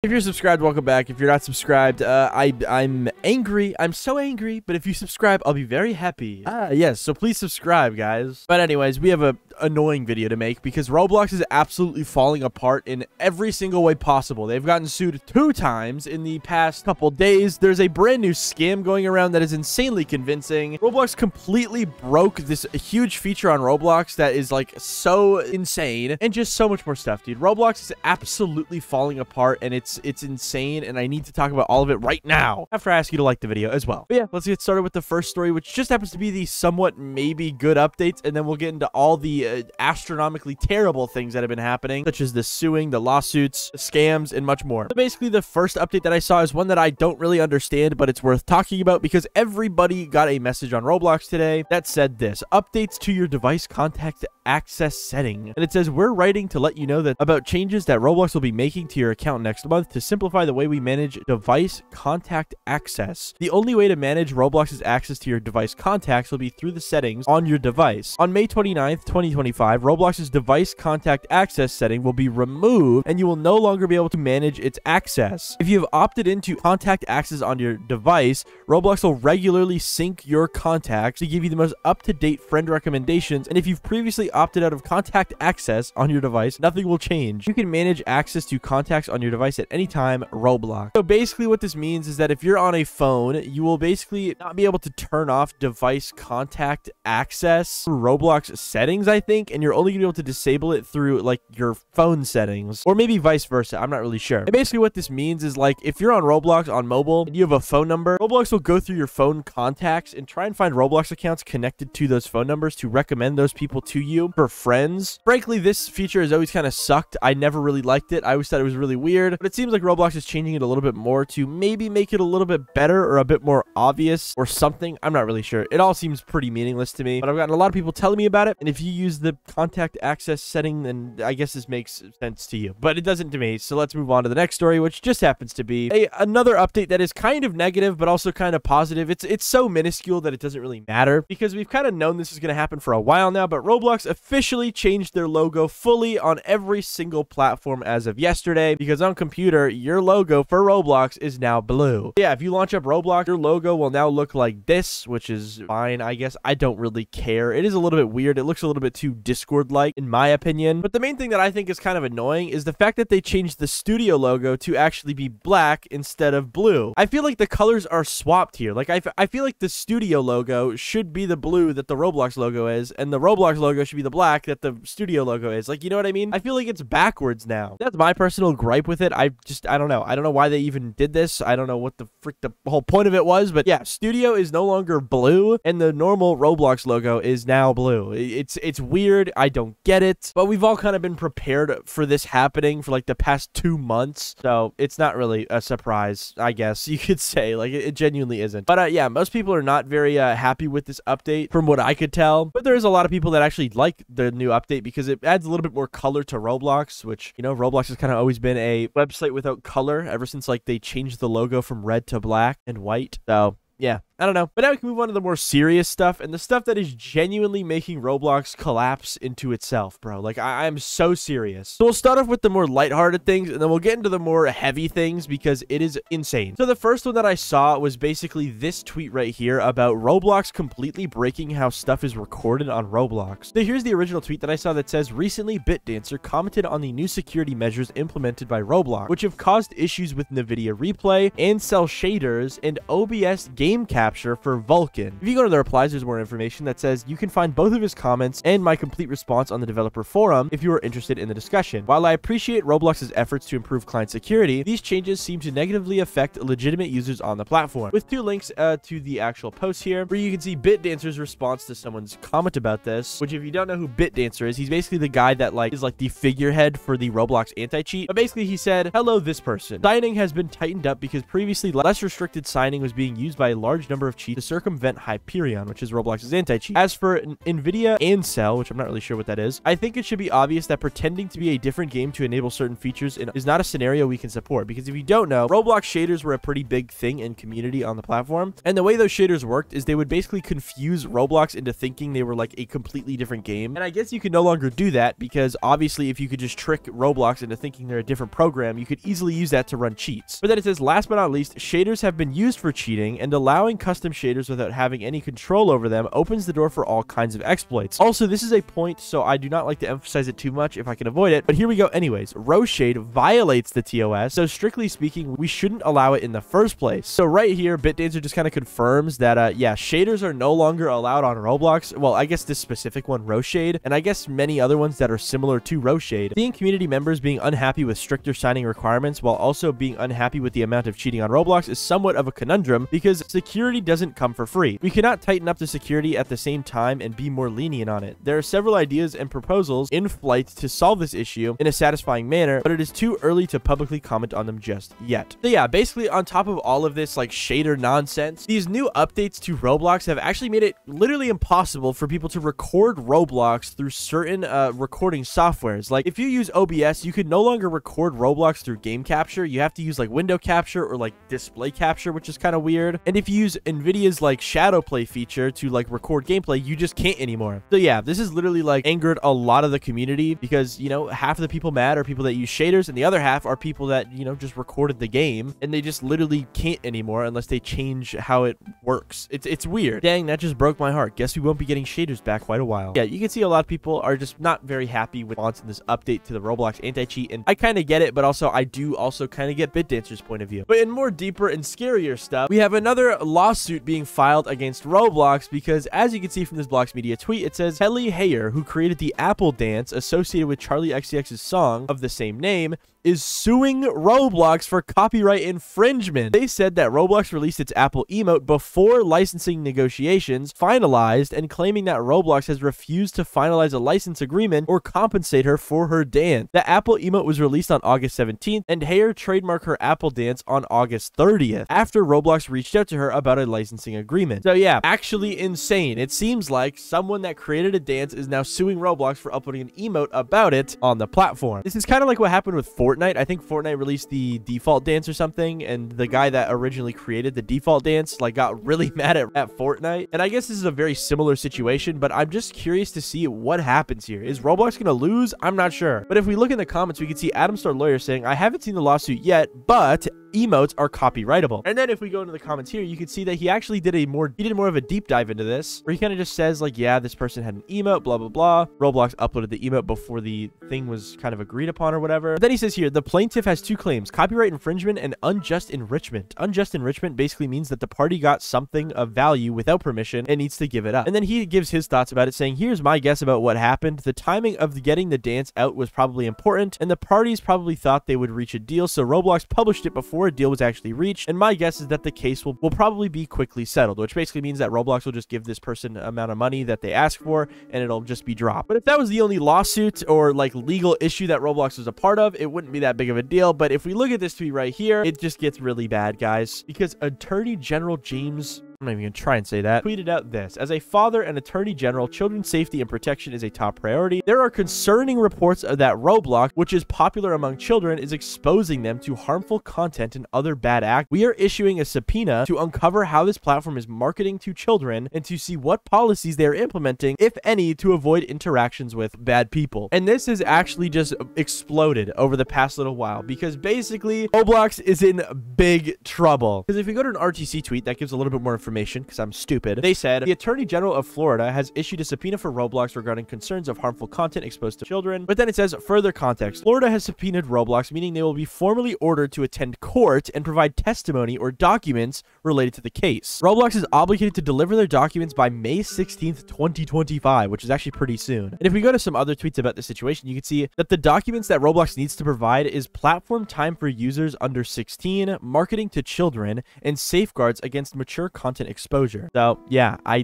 If you're subscribed, welcome back. If you're not subscribed, I'm angry. I'm so angry, but if you subscribe, I'll be very happy. Yes, so please subscribe, guys. But anyways, we have a annoying video to make because Roblox is absolutely falling apart in every single way possible. They've gotten sued 2 times in the past couple days. There's a brand new scam going around that is insanely convincing. Roblox completely broke this huge feature on Roblox that is like so insane, and just so much more stuff, dude. Roblox is absolutely falling apart, and it's insane, and I need to talk about all of it right now after I ask you to like the video as well. But yeah, let's get started with the first story, which just happens to be the somewhat maybe good updates, and then we'll get into all the astronomically terrible things that have been happening, such as the suing, the lawsuits, the scams, and much more. So basically, the first update that I saw is one that I don't really understand, but it's worth talking about because everybody got a message on Roblox today that said this: updates to your device contact access setting. And it says, we're writing to let you know that about changes that Roblox will be making to your account next month to simplify the way we manage device contact access. The only way to manage Roblox's access to your device contacts will be through the settings on your device. On May 29th, 2025, Roblox's device contact access setting will be removed, and you will no longer be able to manage its access. If you have opted into contact access on your device, Roblox will regularly sync your contacts to give you the most up-to-date friend recommendations, and if you've previously opted out of contact access on your device, nothing will change. You can manage access to contacts on your device at any time. Roblox. So basically what this means is that if you're on a phone, you will basically not be able to turn off device contact access through Roblox settings, I think, and you're only gonna be able to disable it through like your phone settings, or maybe vice versa. I'm not really sure. And basically what this means is, like, if you're on Roblox on mobile and you have a phone number, Roblox will go through your phone contacts and try and find Roblox accounts connected to those phone numbers to recommend those people to you for friends. Frankly, this feature has always kind of sucked. I never really liked it. I always thought it was really weird, but it seems like Roblox is changing it a little bit more to maybe make it a little bit better or a bit more obvious or something. I'm not really sure. It all seems pretty meaningless to me, but I've gotten a lot of people telling me about it, and if you use the contact access setting, then I guess this makes sense to you, but it doesn't to me. So let's move on to the next story, which just happens to be another update that is kind of negative, but also kind of positive. It's so minuscule that it doesn't really matter because we've kind of known this is going to happen for a while now, but Roblox officially changed their logo fully on every single platform as of yesterday, because on computer, your logo for Roblox is now blue. Yeah, if you launch up Roblox, your logo will now look like this, which is fine, I guess. I don't really care. It is a little bit weird. It looks a little bit too Discord-like, in my opinion. But the main thing that I think is kind of annoying is the fact that they changed the studio logo to actually be black instead of blue. I feel like the colors are swapped here. Like, I feel like the studio logo should be the blue that the Roblox logo is, and the Roblox logo should be the black that the studio logo is. Like, you know what I mean? I feel like it's backwards now. That's my personal gripe with it. I don't know. I don't know why they even did this. I don't know what the frick the whole point of it was, but yeah, studio is no longer blue, and the normal Roblox logo is now blue. It's weird. I don't get it, but we've all kind of been prepared for this happening for like the past 2 months, so it's not really a surprise, I guess you could say. Like, it genuinely isn't. But yeah, most people are not very happy with this update from what I could tell, but there is a lot of people that actually like the new update because it adds a little bit more color to Roblox, which, you know, Roblox has kind of always been a website without color ever since like they changed the logo from red to black and white. So yeah, I don't know. But now we can move on to the more serious stuff, and the stuff that is genuinely making Roblox collapse into itself, bro. Like, I'm so serious. So we'll start off with the more lighthearted things, and then we'll get into the more heavy things because it is insane. So the first one that I saw was basically this tweet right here about Roblox completely breaking how stuff is recorded on Roblox. So here's the original tweet that I saw that says, recently BitDancer commented on the new security measures implemented by Roblox, which have caused issues with NVIDIA Replay and cell shaders and OBS game capture for Vulkan. If you go to the replies, there's more information that says you can find both of his comments and my complete response on the developer forum if you are interested in the discussion. While I appreciate Roblox's efforts to improve client security, these changes seem to negatively affect legitimate users on the platform. With 2 links to the actual post here, where you can see BitDancer's response to someone's comment about this, which if you don't know who BitDancer is, he's basically the guy that is like the figurehead for the Roblox anti-cheat. But basically he said, hello, this person. Signing has been tightened up because previously less restricted signing was being used by a large number number of cheats to circumvent Hyperion, which is Roblox's anti-cheat. As for NVIDIA and Cell, which I'm not really sure what that is, I think it should be obvious that pretending to be a different game to enable certain features is not a scenario we can support, because if you don't know, Roblox shaders were a pretty big thing in community on the platform, and the way those shaders worked is they would basically confuse Roblox into thinking they were like a completely different game. And I guess you can no longer do that, because obviously if you could just trick Roblox into thinking they're a different program, you could easily use that to run cheats. But then it says, last but not least, shaders have been used for cheating, and allowing custom shaders without having any control over them opens the door for all kinds of exploits. Also, this is a point, so I do not like to emphasize it too much if I can avoid it, but here we go anyways. Row shade violates the TOS, so strictly speaking, we shouldn't allow it in the first place. So right here, BitDancer just kind of confirms that, yeah, shaders are no longer allowed on Roblox. Well, I guess this specific one, row shade, and I guess many other ones that are similar to row shade. Seeing community members being unhappy with stricter signing requirements while also being unhappy with the amount of cheating on Roblox is somewhat of a conundrum, because security doesn't come for free. We cannot tighten up the security at the same time and be more lenient on it. There are several ideas and proposals in flight to solve this issue in a satisfying manner, but it is too early to publicly comment on them just yet. So yeah, basically on top of all of this like shader nonsense, these new updates to Roblox have actually made it literally impossible for people to record Roblox through certain recording softwares. Like if you use OBS, you can no longer record Roblox through game capture. You have to use like window capture or like display capture, which is kind of weird. And if you use NVIDIA's like shadow play feature to like record gameplay, you just can't anymore. So yeah, this has literally like angered a lot of the community, because, you know, half of the people mad are people that use shaders and the other half are people that, you know, just recorded the game, and they just literally can't anymore unless they change how it works. It's weird. Dang, that just broke my heart. Guess we won't be getting shaders back quite a while. Yeah, you can see a lot of people are just not very happy with launching this update to the Roblox anti-cheat, and I kind of get it, but also I do also kind of get BitDancer's point of view. But in more deeper and scarier stuff, we have another lawsuit being filed against Roblox, because as you can see from this Blox Media tweet, it says Helly Hayer, who created the Apple dance associated with Charlie XCX's song of the same name, is suing Roblox for copyright infringement. They said that Roblox released its Apple emote before licensing negotiations finalized, and claiming that Roblox has refused to finalize a license agreement or compensate her for her dance. The Apple emote was released on August 17th, and Hayer trademarked her Apple dance on August 30th, after Roblox reached out to her about a licensing agreement. So yeah, actually insane. It seems like someone that created a dance is now suing Roblox for uploading an emote about it on the platform. This is kind of like what happened with Fortnite. I think Fortnite released the default dance or something, and the guy that originally created the default dance like got really mad at Fortnite. And I guess this is a very similar situation, but I'm just curious to see what happens here. Is Roblox gonna lose? I'm not sure. But if we look in the comments, we can see Adam Star Lawyer saying, I haven't seen the lawsuit yet, but emotes are copyrightable. And then if we go into the comments here, you can see that he actually did more of a deep dive into this, where he kind of just says like, yeah, this person had an emote, blah, blah, blah. Roblox uploaded the emote before the thing was kind of agreed upon or whatever. But then he says here, the plaintiff has two claims: copyright infringement and unjust enrichment. Unjust enrichment basically means that the party got something of value without permission and needs to give it up. And then he gives his thoughts about it, saying, here's my guess about what happened. The timing of getting the dance out was probably important, and the parties probably thought they would reach a deal, so Roblox published it before a deal was actually reached, and my guess is that the case will probably be quickly settled, which basically means that Roblox will just give this person the amount of money that they ask for, and it'll just be dropped. But if that was the only lawsuit or like legal issue that Roblox was a part of, it wouldn't be that big of a deal. But if we look at this tweet right here, it just gets really bad, guys, because Attorney General James, I'm not even gonna try and say that, tweeted out this: as a father and attorney general, children's safety and protection is a top priority. There are concerning reports that Roblox, which is popular among children, is exposing them to harmful content and other bad acts. We are issuing a subpoena to uncover how this platform is marketing to children and to see what policies they are implementing, if any, to avoid interactions with bad people. And this has actually just exploded over the past little while, because basically Roblox is in big trouble. Because if we go to an RTC tweet that gives a little bit more information, because I'm stupid, they said the Attorney General of Florida has issued a subpoena for Roblox regarding concerns of harmful content exposed to children. But then it says further context: Florida has subpoenaed Roblox, meaning they will be formally ordered to attend court and provide testimony or documents related to the case. Roblox is obligated to deliver their documents by May 16th, 2025, which is actually pretty soon. And if we go to some other tweets about the situation, you can see that the documents that Roblox needs to provide is platform time for users under 16, marketing to children, and safeguards against mature content content exposure. So yeah, I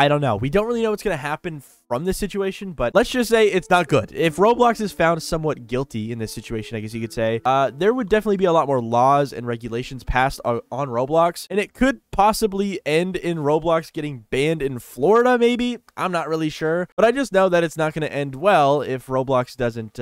don't know. We don't really know what's going to happen from this situation, but let's just say it's not good. If Roblox is found somewhat guilty in this situation, I guess you could say, there would definitely be a lot more laws and regulations passed on Roblox, and it could possibly end in Roblox getting banned in Florida, maybe. I'm not really sure, but I just know that it's not going to end well if Roblox doesn't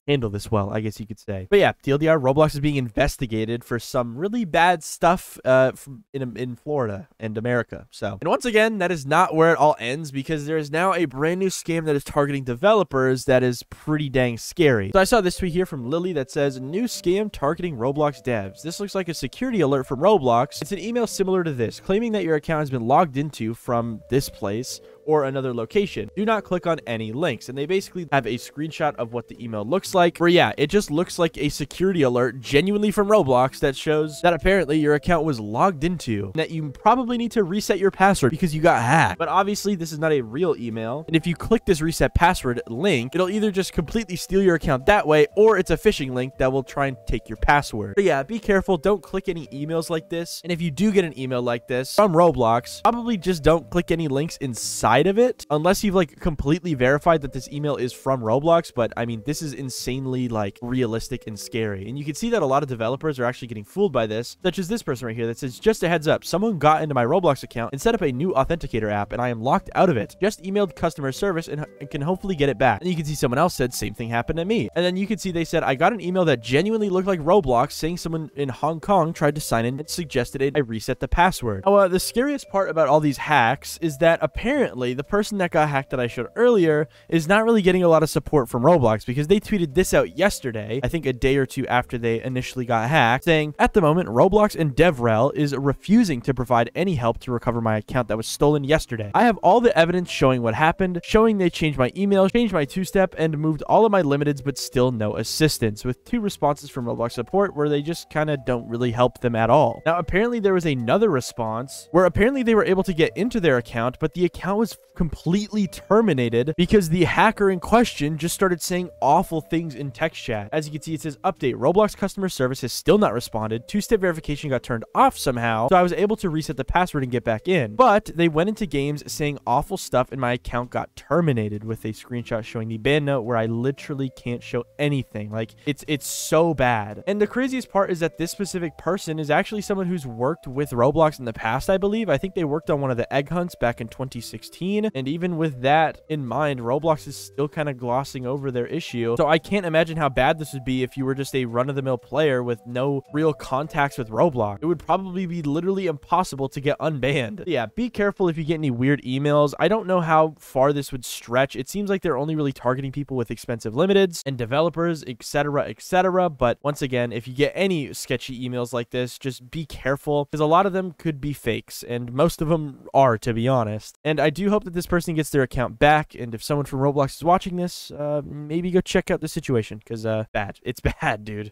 handle this well, I guess you could say. But yeah, TLDR, Roblox is being investigated for some really bad stuff in Florida and America. So, and once again, that is not where it all ends, because there is now a brand new scam that is targeting developers that is pretty dang scary. So I saw this tweet here from Lily that says, new scam targeting Roblox devs. This looks like a security alert from Roblox. It's an email similar to this, claiming that your account has been logged into from this place or another location. Do not click on any links. And they basically have a screenshot of what the email looks like, where yeah, it just looks like a security alert genuinely from Roblox that shows that apparently your account was logged into and that you probably need to reset your password because you got hacked. But obviously this is not a real email, and if you click this reset password link, it'll either just completely steal your account that way, or it's a phishing link that will try and take your password. But yeah, be careful. Don't click any emails like this. And if you do get an email like this from Roblox, probably just don't click any links inside of it unless you've like completely verified that this email is from Roblox. But I mean, this is insanely like realistic and scary, and you can see that a lot of developers are actually getting fooled by this, such as this person right here that says, just a heads up, someone got into my Roblox account and set up a new authenticator app and I am locked out of it. Just emailed customer service and can hopefully get it back. And you can see someone else said, same thing happened to me. And then you can see they said, I got an email that genuinely looked like Roblox, saying someone in Hong Kong tried to sign in and suggested I reset the password. Now, the scariest part about all these hacks is that apparently the person that got hacked that I showed earlier is not really getting a lot of support from Roblox, because they tweeted this out yesterday, I think a day or two after they initially got hacked, saying, at the moment, Roblox and DevRel is refusing to provide any help to recover my account that was stolen yesterday. I have all the evidence showing what happened, showing they changed my email, changed my two-step, and moved all of my limiteds, but still no assistance, with 2 responses from Roblox support where they just kind of don't really help them at all. Now, apparently there was another response where apparently they were able to get into their account, but the account was completely terminated because the hacker in question just started saying awful things in text chat. As you can see, it says, update, Roblox customer service has still not responded. 2-step verification got turned off somehow, so I was able to reset the password and get back in. But they went into games saying awful stuff and my account got terminated, with a screenshot showing the ban note where I literally can't show anything. Like, it's so bad. And the craziest part is that this specific person is actually someone who's worked with Roblox in the past, I believe. I think they worked on one of the egg hunts back in 2016. And even with that in mind, Roblox is still kind of glossing over their issue. So I can't imagine how bad this would be if you were just a run-of-the-mill player with no real contacts with Roblox. It would probably be literally impossible to get unbanned. Yeah, be careful if you get any weird emails. I don't know how far this would stretch. It seems like they're only really targeting people with expensive limiteds and developers, etc., etc. But once again, if you get any sketchy emails like this, just be careful, because a lot of them could be fakes, and most of them are, to be honest. And I do hope that this person gets their account back, and if someone from Roblox is watching this, maybe go check out the situation, because bad. It's bad, dude.